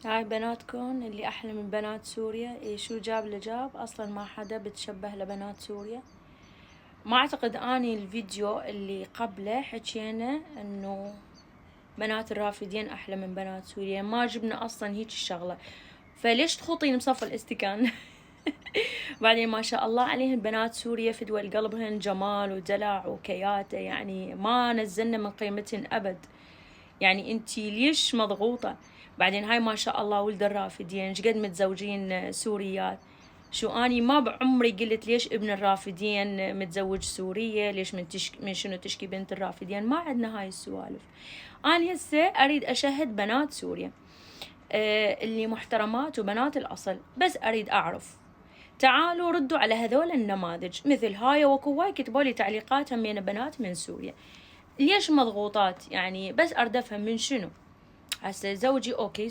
هاي بناتكم اللي أحلى من بنات سوريا. إيه شو جاب لجاب، أصلا ما حدا بتشبه لبنات سوريا. ما أعتقد أني الفيديو اللي قبله حكينا إنه بنات الرافدين أحلى من بنات سوريا، ما جبنا أصلا هيك الشغلة، فليش تخوطين مصف الاستكان؟ بعدين ما شاء الله عليهن بنات سوريا فدوى قلبهن جمال ودلع وكياتة، يعني ما نزلنا من قيمتهن أبد. يعني انتي ليش مضغوطة؟ بعدين هاي ما شاء الله ولد الرافدين شقد متزوجين سوريات. شو اني ما بعمري قلت ليش ابن الرافدين متزوج سورية، ليش من شنو تشكي بنت الرافدين، ما عندنا هاي السوالف. اني هسه اريد اشاهد بنات سوريا اللي محترمات وبنات الاصل، بس اريد اعرف. تعالوا ردوا على هذول النماذج، مثل هاي وكواي كتبوا لي تعليقات من بنات من سوريا. ليش مضغوطات؟ يعني بس أريد أفهم من شنو. هسه زوجي أوكي